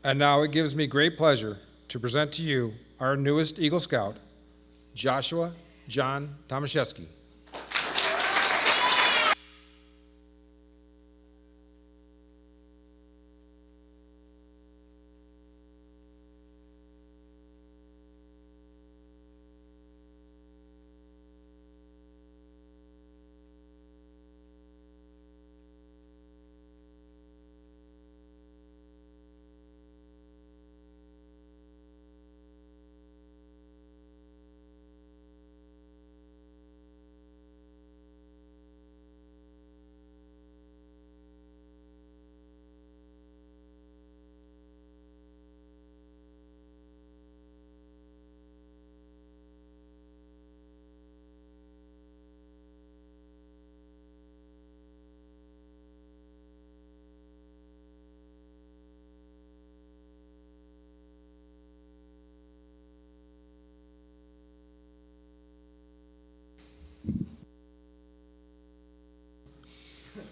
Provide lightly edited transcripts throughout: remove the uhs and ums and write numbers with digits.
And now it gives me great pleasure to present to you our newest Eagle Scout, Joshua John Tomaszewski.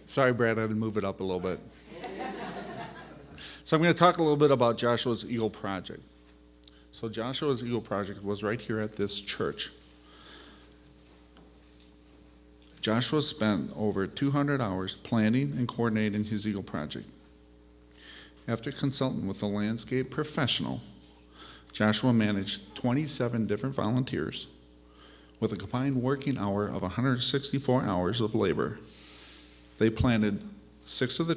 Sorry, Brad, I had to move it up a little bit. So I'm going to talk a little bit about Joshua's Eagle Project. So Joshua's Eagle Project was right here at this church. Joshua spent over 200 hours planning and coordinating his Eagle Project. After consulting with a landscape professional, Joshua managed 27 different volunteers with a combined working hour of 164 hours of labor. They planted 3 of the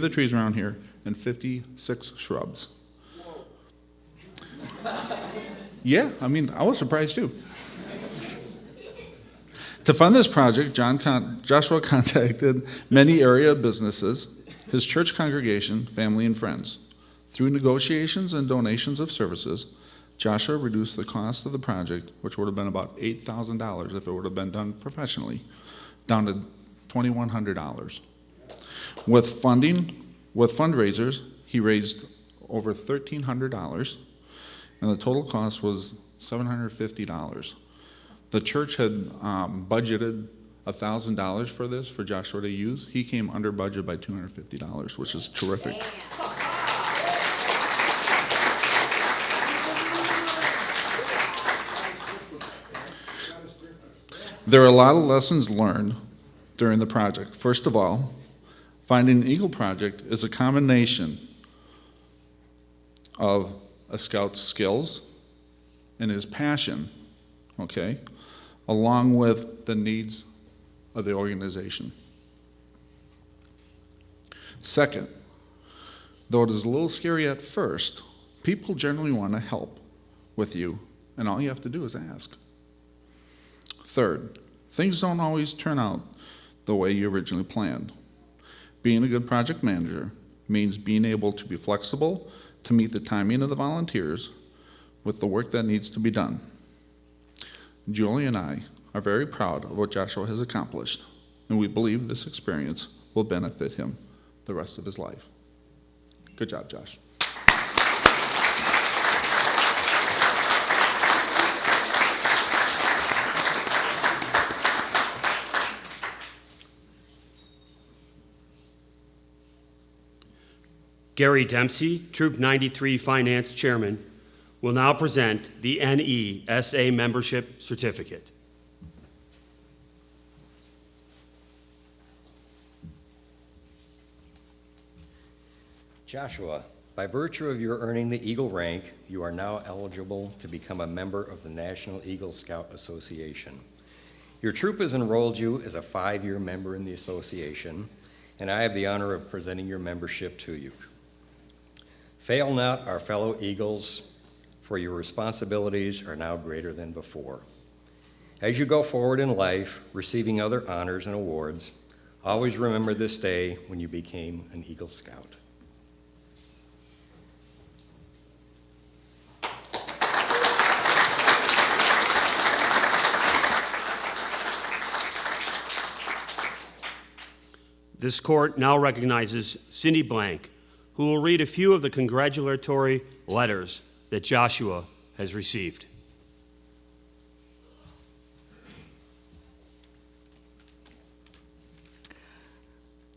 trees around here and 56 shrubs. Yeah, I was surprised too. To fund this project, Joshua contacted many area businesses, his church congregation, family, and friends. Through negotiations and donations of services, Joshua reduced the cost of the project, which would have been about $8,000 if it would have been done professionally, down to $2,100. With fundraisers, he raised over $1,300, and the total cost was $750. The church had budgeted $1,000 for this for Joshua to use. He came under budget by $250, which is terrific. There are a lot of lessons learned during the project. First of all, finding an Eagle Project is a combination of a scout's skills and his passion, okay, along with the needs of the organization. Second, though it is a little scary at first, people generally want to help with you, and all you have to do is ask. Third, things don't always turn out the way you originally planned. Being a good project manager means being able to be flexible to meet the timing of the volunteers with the work that needs to be done. Julie and I are very proud of what Joshua has accomplished, and we believe this experience will benefit him the rest of his life. Good job, Josh. Gary Dempsey, Troop 93 Finance Chairman, will now present the NESA Membership Certificate. Joshua, by virtue of your earning the Eagle rank, you are now eligible to become a member of the National Eagle Scout Association. Your troop has enrolled you as a 5-year member in the association, and I have the honor of presenting your membership to you. Fail not, our fellow Eagles, for your responsibilities are now greater than before. As you go forward in life, receiving other honors and awards, always remember this day when you became an Eagle Scout. This court now recognizes Cindy Blank, who will read a few of the congratulatory letters that Joshua has received.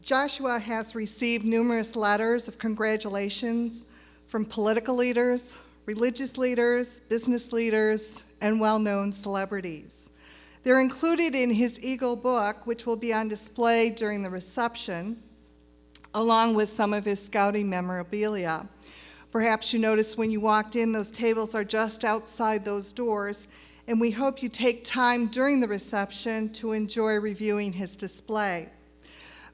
Joshua has received numerous letters of congratulations from political leaders, religious leaders, business leaders, and well-known celebrities. They're included in his Eagle book, which will be on display during the reception, along with some of his scouting memorabilia. Perhaps you noticed when you walked in, those tables are just outside those doors, and we hope you take time during the reception to enjoy reviewing his display.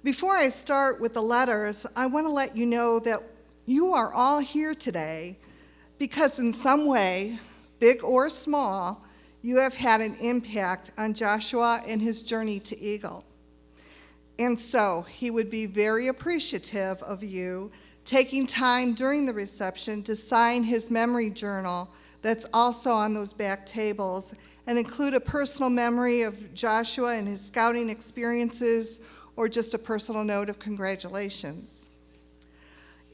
Before I start with the letters, I want to let you know that you are all here today because in some way, big or small, you have had an impact on Joshua and his journey to Eagle. And so he would be very appreciative of you taking time during the reception to sign his memory journal that's also on those back tables and include a personal memory of Joshua and his scouting experiences or just a personal note of congratulations.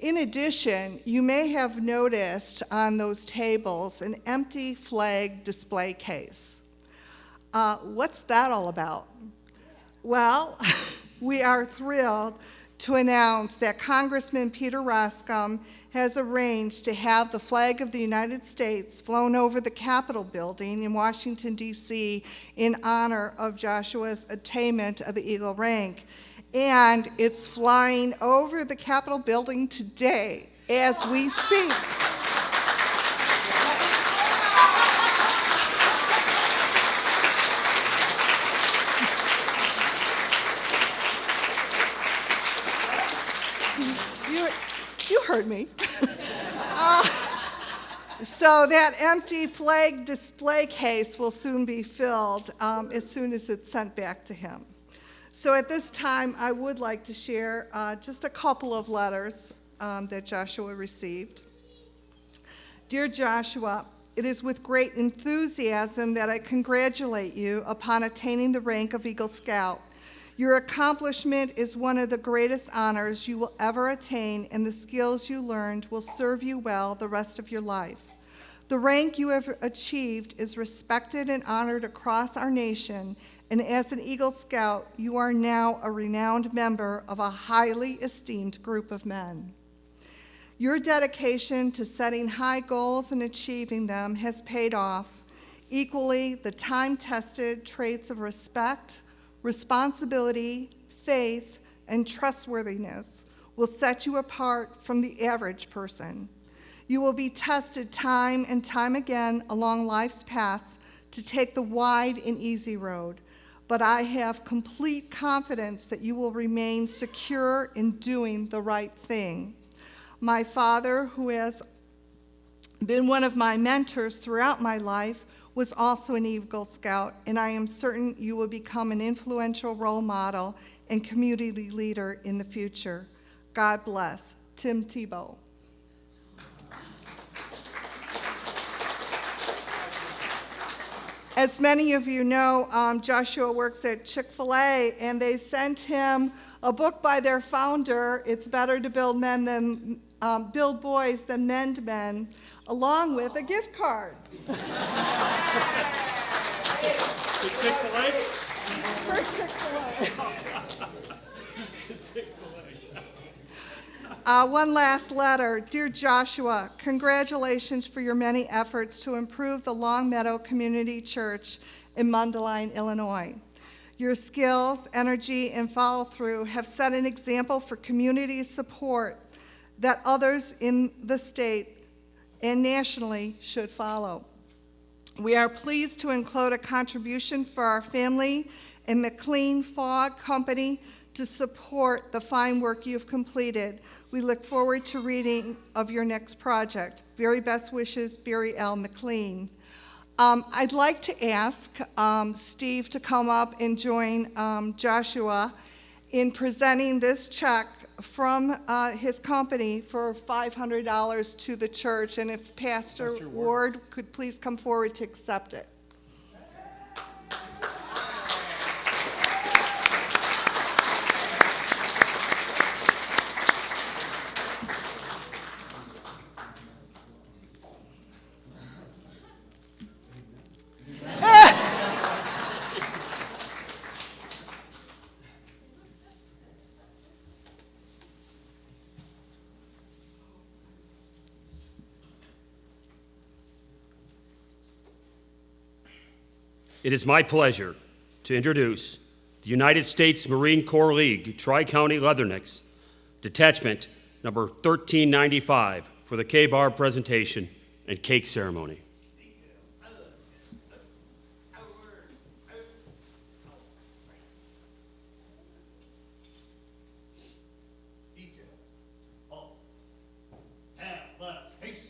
In addition, you may have noticed on those tables an empty flag display case. What's that all about? Well, we are thrilled to announce that Congressman Peter Roskam has arranged to have the flag of the United States flown over the Capitol building in Washington, D.C. in honor of Joshua's attainment of the Eagle rank. And it's flying over the Capitol building today as we speak. You heard me. So that empty flag display case will soon be filled as soon as it's sent back to him. So at this time, I would like to share just a couple of letters that Joshua received. Dear Joshua, it is with great enthusiasm that I congratulate you upon attaining the rank of Eagle Scout. Your accomplishment is one of the greatest honors you will ever attain, and the skills you learned will serve you well the rest of your life. The rank you have achieved is respected and honored across our nation, and as an Eagle Scout, you are now a renowned member of a highly esteemed group of men. Your dedication to setting high goals and achieving them has paid off. Equally, the time-tested traits of respect, responsibility, faith, and trustworthiness will set you apart from the average person. You will be tested time and time again along life's paths to take the wide and easy road. But I have complete confidence that you will remain secure in doing the right thing. My father, who has been one of my mentors throughout my life, was also an Eagle Scout, and I am certain you will become an influential role model and community leader in the future. God bless. Tim Tebow. As many of you know, Joshua works at Chick-fil-A, and they sent him a book by their founder, It's Better to Build Boys Than Mend Men, along with a gift card. For Chick-fil-A? For Chick-fil-A. One last letter. Dear Joshua, congratulations for your many efforts to improve the Long Meadow Community Church in Mundelein, Illinois. Your skills, energy, and follow-through have set an example for community support that others in the state and nationally should follow. We are pleased to include a contribution for our family and McLean Fogg Company to support the fine work you've completed. We look forward to reading of your next project. Very best wishes, Barry L. McLean. I'd like to ask Steve to come up and join Joshua in presenting this check from his company for $500 to the church, and if Pastor Ward could please come forward to accept it. It is my pleasure to introduce the United States Marine Corps League Tri-County Leathernecks, Detachment number 1395, for the K-Bar presentation and cake ceremony. Detail. Halt. Half left. Haste.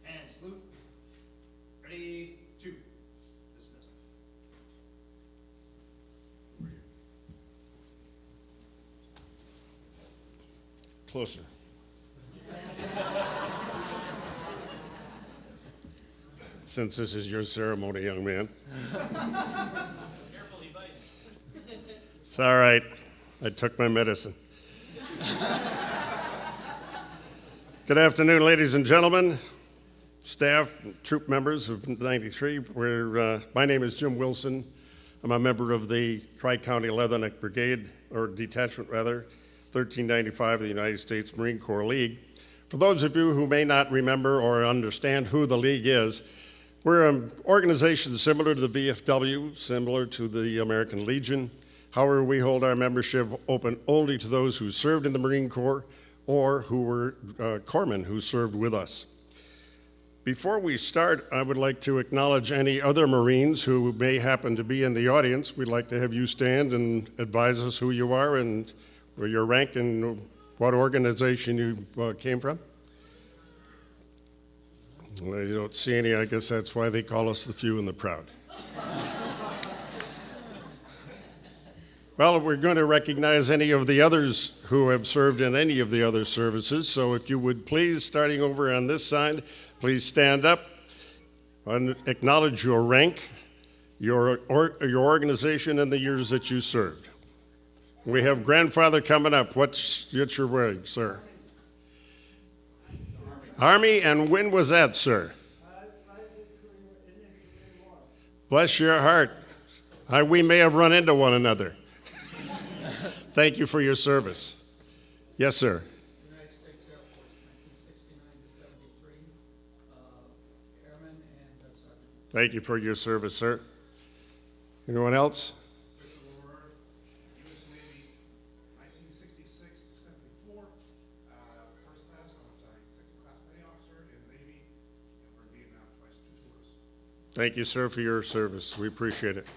Hand salute. Ready, two. Dismissed. Closer. Since this is your ceremony, young man. It's all right. I took my medicine. Good afternoon, ladies and gentlemen, staff, troop members of 93. My name is Jim Wilson. I'm a member of the Tri-County Leatherneck Brigade, or Detachment rather, 1395 of the United States Marine Corps League. For those of you who may not remember or understand who the League is, we're an organization similar to the VFW, similar to the American Legion. However, we hold our membership open only to those who served in the Marine Corps or who were corpsmen who served with us. Before we start, I would like to acknowledge any other Marines who may happen to be in the audience. We'd like to have you stand and advise us who you are and your rank and what organization you came from. Well, you don't see any. I guess that's why they call us the few and the proud. Well, we're going to recognize any of the others who have served in any of the other services. So if you would please, starting over on this side, please stand up and acknowledge your rank, your organization, and the years that you served. We have grandfather coming up. What's your rank, sir? Army, and when was that, sir? Bless your heart. We may have run into one another. Thank you for your service. Yes, sir. United States Air Force, 1969 to 73, airman and sergeant. Thank you for your service, sir. Anyone else? Victor Lord, U.S. Navy, 1966 to 74. First class, I was a second class petty officer in the Navy, and we're in Vietnam twice, 2 tours. Thank you, sir, for your service. We appreciate it.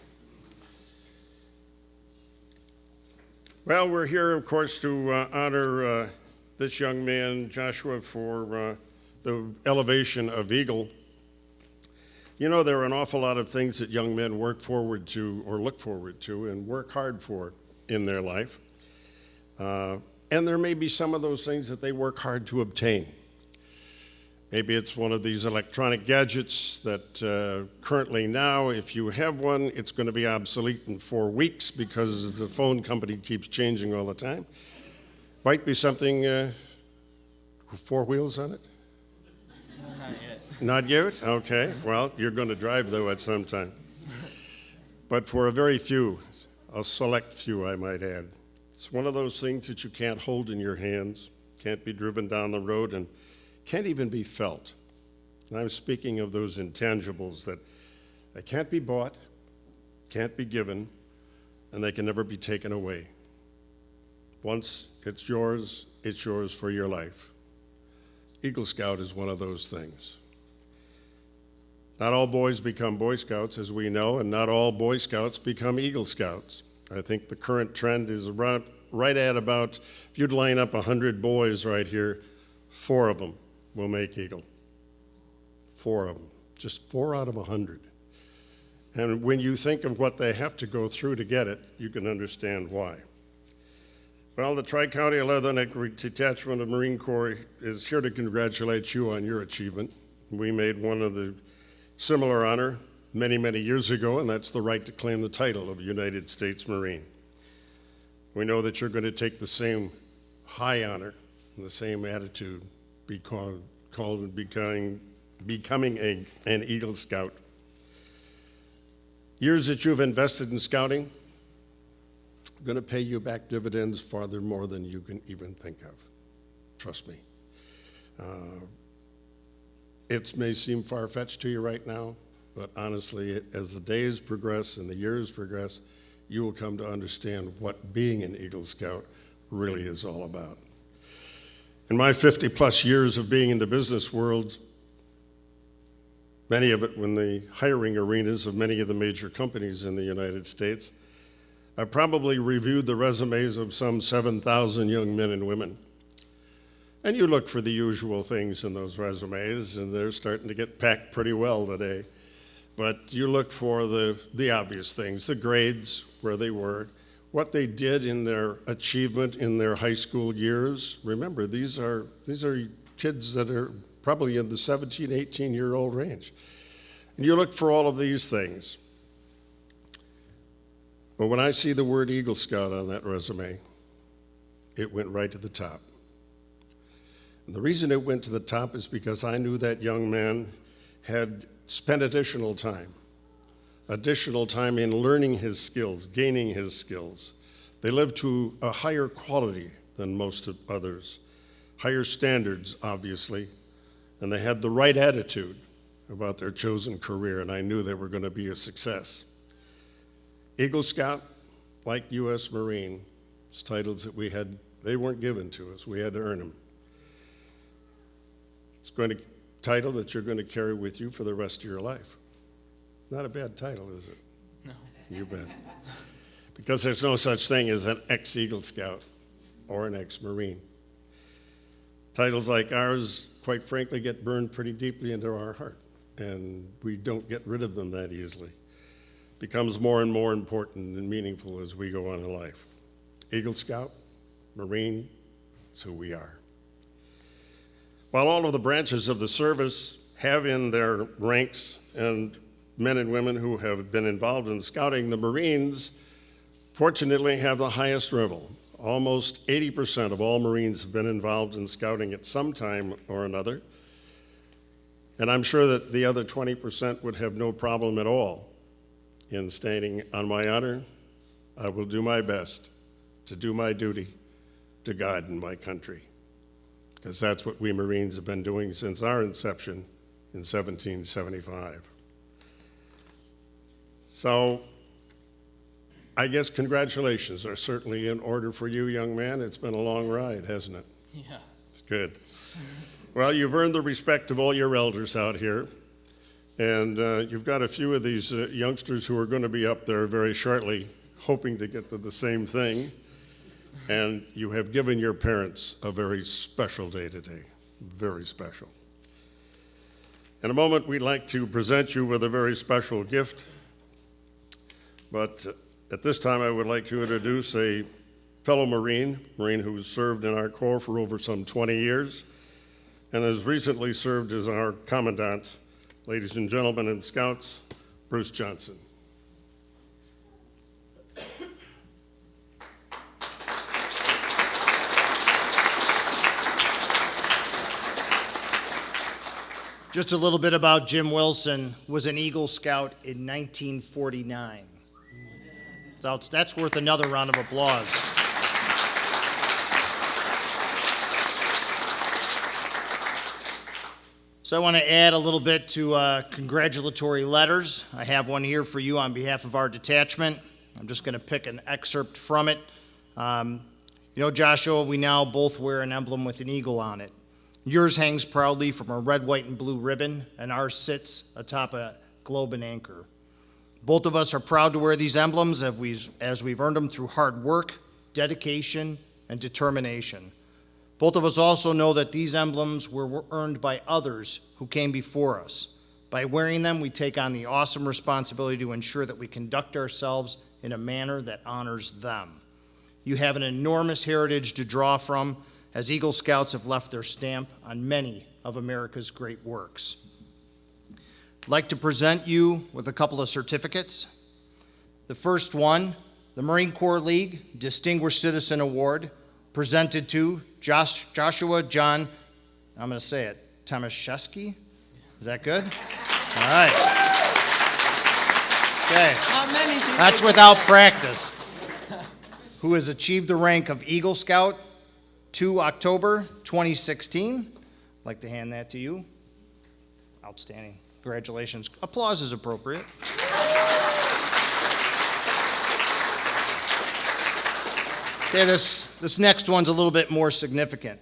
Well, we're here, of course, to honor this young man, Joshua, for the elevation of Eagle. You know, there are an awful lot of things that young men work forward to or look forward to and work hard for in their life. And there may be some of those things that they work hard to obtain. Maybe it's one of these electronic gadgets that currently now, if you have one, it's going to be obsolete in 4 weeks because the phone company keeps changing all the time. Might be something with 4 wheels on it? Not yet. Not yet? Okay. Well, you're going to drive, though, at some time. But for a very few, a select few, I might add. It's one of those things that you can't hold in your hands, can't be driven down the road, and can't even be felt. And I'm speaking of those intangibles that they can't be bought, can't be given, and they can never be taken away. Once it's yours for your life. Eagle Scout is one of those things. Not all boys become Boy Scouts, as we know, and not all Boy Scouts become Eagle Scouts. I think the current trend is around, right at about, if you'd line up 100 boys right here, 4 of them will make Eagle. 4 of them, just 4 out of 100. And when you think of what they have to go through to get it, you can understand why. Well, the Tri-County Leatherneck Detachment of Marine Corps is here to congratulate you on your achievement. We made one of the similar honor many, many years ago, and that's the right to claim the title of United States Marine. We know that you're going to take the same high honor and the same attitude, becoming an Eagle Scout. Years that you've invested in scouting, going to pay you back dividends farther more than you can even think of. Trust me. It may seem far-fetched to you right now, but honestly, as the days progress and the years progress, you will come to understand what being an Eagle Scout really is all about. In my 50-plus years of being in the business world, many of it in the hiring arenas of many of the major companies in the United States, I probably reviewed the resumes of some 7,000 young men and women. And you look for the usual things in those resumes, and they're starting to get packed pretty well today. But you look for the obvious things, the grades, where they were, what they did in their achievement in their high school years. Remember, these are kids that are probably in the 17, 18-year-old range. And you look for all of these things. But when I see the word Eagle Scout on that resume, it went right to the top. And the reason it went to the top is because I knew that young man had spent additional time in learning his skills, gaining his skills. They lived to a higher quality than most of others, higher standards, obviously, and they had the right attitude about their chosen career, and I knew they were going to be a success. Eagle Scout, like U.S. Marine, it's titles that they weren't given to us. We had to earn them. It's going to title that you're going to carry with you for the rest of your life. Not a bad title, is it? No. You bet. Because there's no such thing as an ex-Eagle Scout or an ex-Marine. Titles like ours, quite frankly, get burned pretty deeply into our heart, and we don't get rid of them that easily. Becomes more and more important and meaningful as we go on in life. Eagle Scout, Marine, it's who we are. While all of the branches of the service have in their ranks and men and women who have been involved in scouting, the Marines fortunately have the highest level. Almost 80% of all Marines have been involved in scouting at some time or another. And I'm sure that the other 20% would have no problem at all in stating, on my honor, I will do my best to do my duty to God and my country. Because that's what we Marines have been doing since our inception in 1775. So I guess congratulations are certainly in order for you, young man. It's been a long ride, hasn't it? Yeah. It's good. Well, you've earned the respect of all your elders out here. And you've got a few of these youngsters who are going to be up there very shortly, hoping to get to the same thing. And you have given your parents a very special day today, very special. In a moment, we'd like to present you with a very special gift. But at this time, I would like to introduce a fellow Marine who has served in our Corps for over some 20 years and has recently served as our Commandant. Ladies and gentlemen and Scouts, Bruce Johnson. Just a little bit about Jim Wilson. Was an Eagle Scout in 1949. So that's worth another round of applause. So I want to add a little bit to congratulatory letters. I have one here for you on behalf of our detachment. I'm just going to pick an excerpt from it. Joshua, we now both wear an emblem with an eagle on it. Yours hangs proudly from a red, white, and blue ribbon, and ours sits atop a globe and anchor. Both of us are proud to wear these emblems as we've earned them through hard work, dedication, and determination. Both of us also know that these emblems were earned by others who came before us. By wearing them, we take on the awesome responsibility to ensure that we conduct ourselves in a manner that honors them. You have an enormous heritage to draw from, as Eagle Scouts have left their stamp on many of America's great works. I'd like to present you with a couple of certificates. The first one, the Marine Corps League Distinguished Citizen Award, presented to Joshua John, I'm going to say it, Tomaszewski. Is that good? All right. Okay. That's without practice. Who has achieved the rank of Eagle Scout 2 October 2016. I'd like to hand that to you. Outstanding. Congratulations. Applause is appropriate. Okay, this next one's a little bit more significant.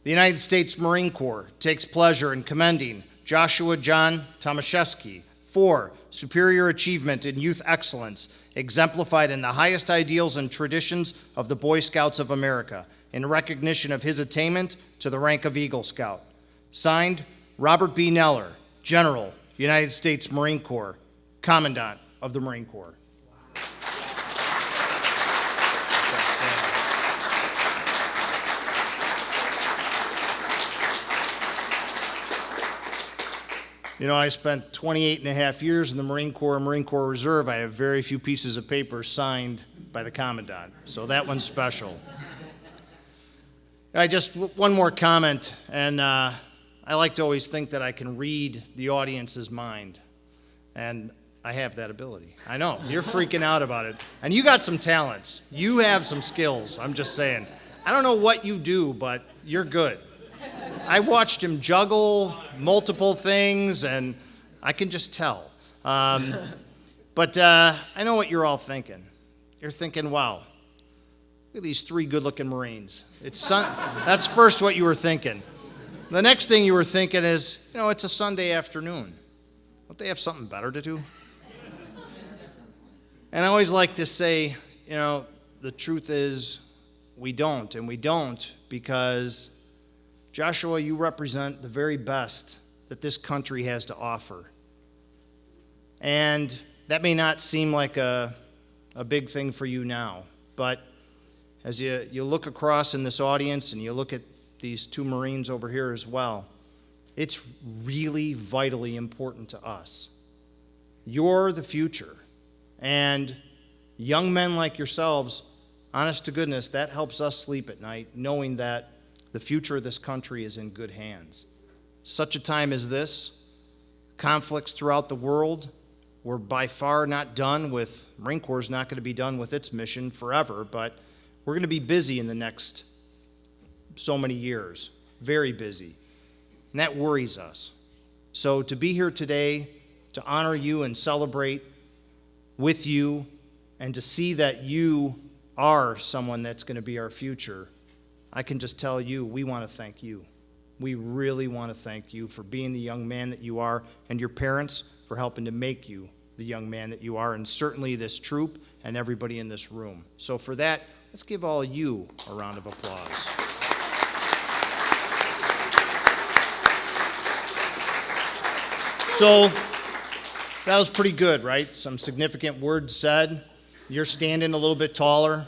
The United States Marine Corps takes pleasure in commending Joshua John Tomaszewski for superior achievement in youth excellence, exemplified in the highest ideals and traditions of the Boy Scouts of America, in recognition of his attainment to the rank of Eagle Scout. Signed, Robert B. Neller, General, United States Marine Corps, Commandant of the Marine Corps. You know, I spent 28 and a half years in the Marine Corps Reserve. I have very few pieces of paper signed by the Commandant, so that one's special. One more comment, and I like to always think that I can read the audience's mind, and I have that ability. I know, you're freaking out about it, and you got some talents. You have some skills, I'm just saying. I don't know what you do, but you're good. I watched him juggle multiple things, and I can just tell. But I know what you're all thinking. You're thinking, wow, look at these three good-looking Marines. That's first what you were thinking. The next thing you were thinking is, you know, it's a Sunday afternoon. Don't they have something better to do? And I always like to say, you know, the truth is we don't, and we don't because Joshua, you represent the very best that this country has to offer. And that may not seem like a big thing for you now, but as you look across in this audience and you look at these two Marines over here as well, it's really vitally important to us. You're the future. And young men like yourselves, honest to goodness, that helps us sleep at night, knowing that the future of this country is in good hands. Such a time as this, conflicts throughout the world, we're by far not done with, Marine Corps is not going to be done with its mission forever, but we're going to be busy in the next so many years, very busy. And that worries us. So to be here today, to honor you and celebrate with you, and to see that you are someone that's going to be our future, I can just tell you, we want to thank you. We really want to thank you for being the young man that you are, and your parents for helping to make you the young man that you are, and certainly this troop and everybody in this room. So for that, let's give all you a round of applause. So that was pretty good, right? Some significant words said. You're standing a little bit taller.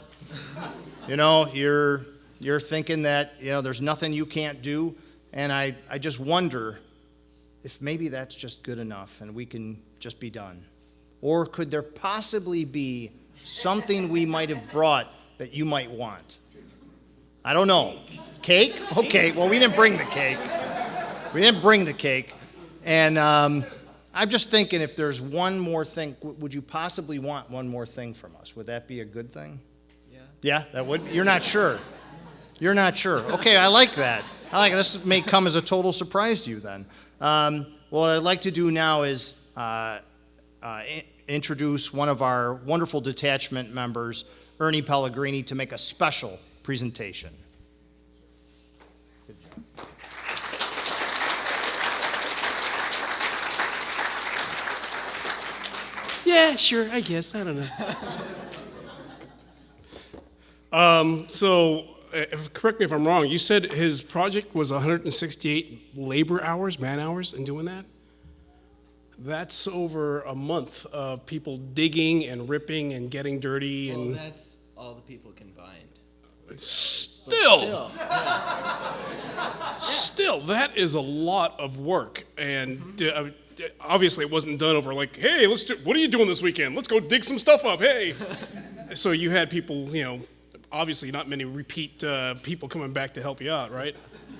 You know, you're thinking that, you know, there's nothing you can't do. And I just wonder if maybe that's just good enough and we can just be done. Or could there possibly be something we might have brought that you might want? I don't know. Cake? Okay, well, we didn't bring the cake. We didn't bring the cake. And I'm just thinking if there's one more thing, would you possibly want one more thing from us? Would that be a good thing? Yeah. Yeah, that would? You're not sure? You're not sure. Okay, I like that. I like it. This may come as a total surprise to you then. What I'd like to do now is introduce one of our wonderful detachment members, Ernie Pellegrini, to make a special presentation. Yeah, sure, I guess. I don't know. Correct me if I'm wrong. You said his project was 168 labor hours, man hours, in doing that? That's over a month of people digging and ripping and getting dirty. Well, and that's all the people combined. Still, Yeah. still, that is a lot of work. And obviously it wasn't done over like, hey, what are you doing this weekend? Let's go dig some stuff up, hey. So you had people, you know, obviously not many repeat people coming back to help you out, right?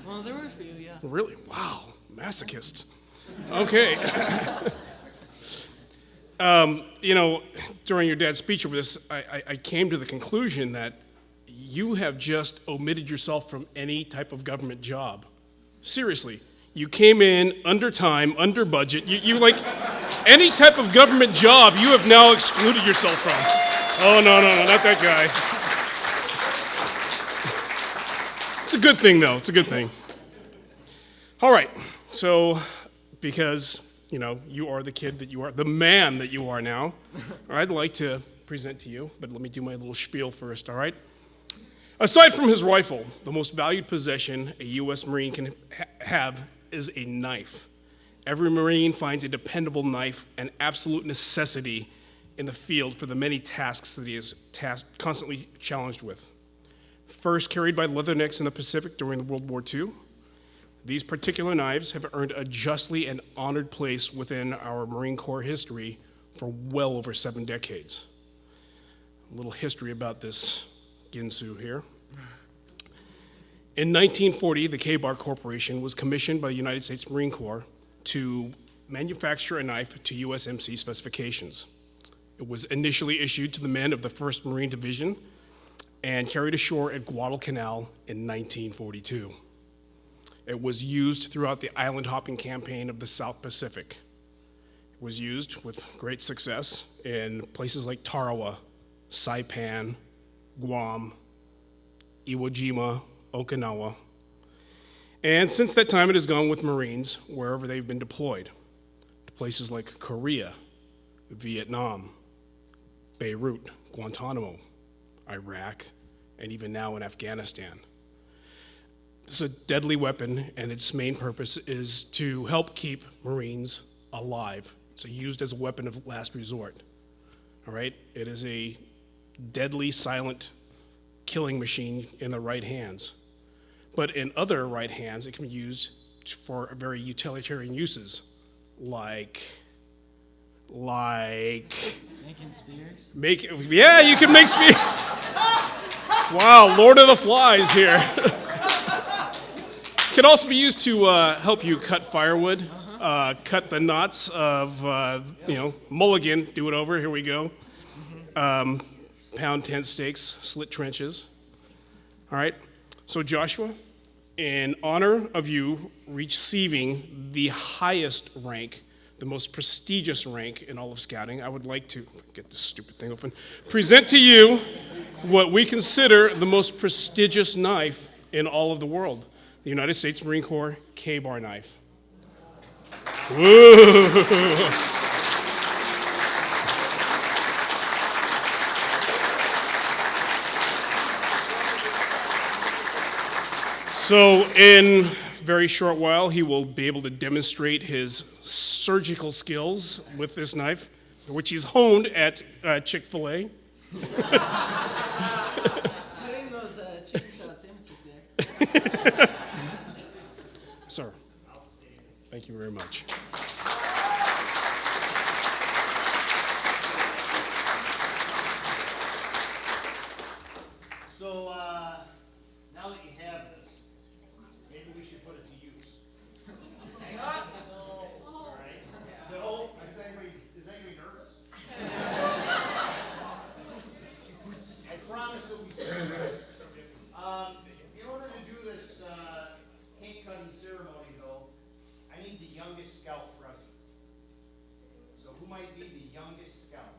Well, there were a few, yeah. Really? Wow, masochists. Okay. You know, during your dad's speech over this, I came to the conclusion that you have just omitted yourself from any type of government job. Seriously, You came in under time, under budget. You like any type of government job you have now excluded yourself from. Oh, no, not that guy. It's a good thing, though. It's a good thing. All right. So, because, you are the kid that you are, the man that you are now, I'd like to present to you, but let me do my little spiel first, all right? Aside from his rifle, the most valued possession a U.S. Marine can have is a knife. Every Marine finds a dependable knife an absolute necessity in the field for the many tasks that he is constantly challenged with. First carried by Leathernecks in the Pacific during World War II, these particular knives have earned a justly and honored place within our Marine Corps history for well over 7 decades. A little history about this Ginsu here. In 1940, the K-Bar Corporation was commissioned by the United States Marine Corps to manufacture a knife to USMC specifications. It was initially issued to the men of the 1st Marine Division and carried ashore at Guadalcanal in 1942. It was used throughout the island hopping campaign of the South Pacific. It was used with great success in places like Tarawa, Saipan, Guam, Iwo Jima, Okinawa. And since that time, it has gone with Marines wherever they've been deployed, to places like Korea, Vietnam, Beirut, Guantanamo, Iraq, and even now in Afghanistan. This is a deadly weapon, and its main purpose is to help keep Marines alive. It's used as a weapon of last resort. All right? It is a deadly, silent killing machine in the right hands. But in other right hands, it can be used for very utilitarian uses, like Making spears? Yeah, you can make spears. Wow, Lord of the Flies here. Can also be used to help you cut firewood, cut the knots of, mulligan, do it over, here we go. Pound tent stakes, slit trenches. All right, so Joshua, in honor of you receiving the highest rank, the most prestigious rank in all of scouting, I would like to, get this stupid thing open, present to you what we consider the most prestigious knife in all of the world, the United States Marine Corps K-Bar knife. Woo! So in a very short while, he will be able to demonstrate his surgical skills with this knife, which he's honed at Chick-fil-A. Putting those chicken salad sandwiches there. Sir, thank you very much. So, now that you have this, maybe we should put it to use. All right. No? Is anybody nervous? I promise it'll be in order to do this cake cutting ceremony, though, I need the youngest scout present. So who might be the youngest scout?